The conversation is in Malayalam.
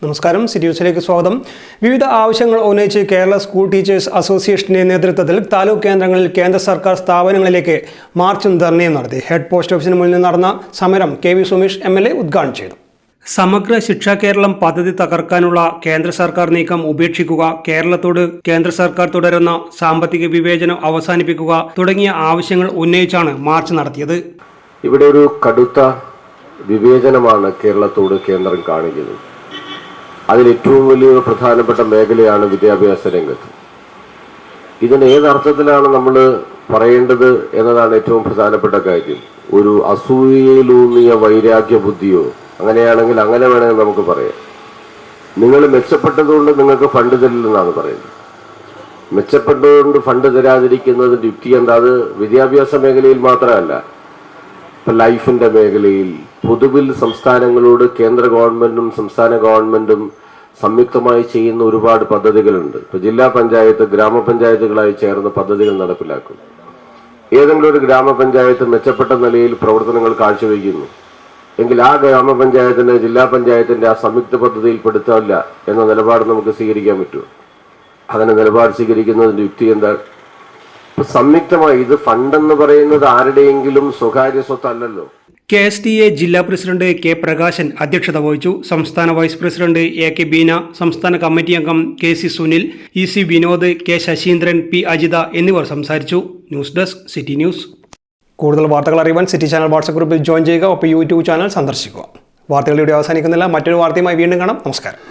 നമസ്കാരം, സിറ്റി ന്യൂസിലേക്ക് സ്വാഗതം. വിവിധ ആവശ്യങ്ങൾ ഉന്നയിച്ച് കേരള സ്കൂൾ ടീച്ചേഴ്സ് അസോസിയേഷന്റെ നേതൃത്വത്തിൽ താലൂക്ക് കേന്ദ്രങ്ങളിൽ കേന്ദ്ര സർക്കാർ സ്ഥാപനങ്ങളിലേക്ക് മാർച്ചും ധർണയും നടത്തി. ഹെഡ് പോസ്റ്റ് ഓഫീസിന് മുന്നിൽ നടന്ന സമരം KV സുമേഷ് MLA ഉദ്ഘാടനം ചെയ്തു. സമഗ്ര ശിക്ഷാ കേരളം പദ്ധതി തകർക്കാനുള്ള കേന്ദ്ര സർക്കാർ നീക്കം ഉപേക്ഷിക്കുക, കേരളത്തോട് കേന്ദ്ര സർക്കാർ തുടരുന്ന സാമ്പത്തിക വിവേചനം അവസാനിപ്പിക്കുക തുടങ്ങിയ ആവശ്യങ്ങൾ ഉന്നയിച്ചാണ് മാർച്ച് നടത്തിയത്. ഇവിടെ ഒരു കടുത്ത വിവേചനമാണ് കേരളത്തോട് കേന്ദ്രം കാണിക്കുന്നത്. അതിൽ ഏറ്റവും വലിയൊരു പ്രധാനപ്പെട്ട മേഖലയാണ് വിദ്യാഭ്യാസ രംഗത്ത്. ഇതിന് ഏതർത്ഥത്തിലാണ് നമ്മൾ പറയേണ്ടത് എന്നതാണ് ഏറ്റവും പ്രധാനപ്പെട്ട കാര്യം. ഒരു അസൂയയിലൂന്നിയ വൈരാഗ്യ ബുദ്ധിയോ അങ്ങനെയാണെങ്കിൽ അങ്ങനെ വേണമെങ്കിൽ നമുക്ക് പറയാം. നിങ്ങൾ മെച്ചപ്പെട്ടതുകൊണ്ട് നിങ്ങൾക്ക് ഫണ്ട് തരില്ലെന്നാണ് പറയുന്നത്. മെച്ചപ്പെട്ടതുകൊണ്ട് ഫണ്ട് തരാതിരിക്കുന്നതിൻ്റെ യുക്തി എന്താ? അത് വിദ്യാഭ്യാസ മേഖലയിൽ മാത്രമല്ല, ഇപ്പം ലൈഫിൻ്റെ മേഖലയിൽ പൊതുവിൽ സംസ്ഥാനങ്ങളോട് കേന്ദ്ര ഗവൺമെൻറ്റും സംസ്ഥാന ഗവൺമെൻറ്റും സംയുക്തമായി ചെയ്യുന്ന ഒരുപാട് പദ്ധതികളുണ്ട്. ഇപ്പോൾ ജില്ലാ പഞ്ചായത്ത് ഗ്രാമപഞ്ചായത്തുകളായി ചേർന്ന് പദ്ധതികൾ നടപ്പിലാക്കും. ഏതെങ്കിലും ഒരു ഗ്രാമപഞ്ചായത്ത് മെച്ചപ്പെട്ട നിലയിൽ പ്രവർത്തനങ്ങൾ കാഴ്ചവെക്കുന്നു എങ്കിൽ ആ ഗ്രാമപഞ്ചായത്തിന് ജില്ലാ പഞ്ചായത്തിൻ്റെ ആ സംയുക്ത പദ്ധതിയിൽ പെടുത്താനില്ല എന്ന നിലപാട് നമുക്ക് സ്വീകരിക്കാൻ പറ്റുമോ? അങ്ങനെ നിലപാട് സ്വീകരിക്കുന്നതിൻ്റെ യുക്തി എന്താണ്? സംയുക്തമായി ഇത് ഫണ്ടെന്ന് പറയുന്നത് ആരുടെയെങ്കിലും സ്വകാര്യ സ്വത്തല്ലല്ലോ. KSTA ജില്ലാ പ്രസിഡന്റ് K പ്രകാശൻ അധ്യക്ഷത വഹിച്ചു. സംസ്ഥാന വൈസ് പ്രസിഡന്റ് AK ബീന, സംസ്ഥാന കമ്മിറ്റി അംഗം KC Sunil, EC Vinod, K Saseendran, P Ajitha എന്നിവർ സംസാരിച്ചു. News desk city news. കൂടുതൽ വാർത്തകൾ അറിയുവാൻ സിറ്റി ചാനൽ വാട്സ്ആപ്പ് ഗ്രൂപ്പിൽ ജോയിൻ ചെയ്യുക. ഒപ്പം YouTube ചാനൽ സന്ദർശിക്കുക. വാർത്തകൾ ഇവിടെ അവസാനിക്കുന്നില്ല. മറ്റൊരു വാർത്തയുമായി വീണ്ടും കാണാം. നമസ്കാരം.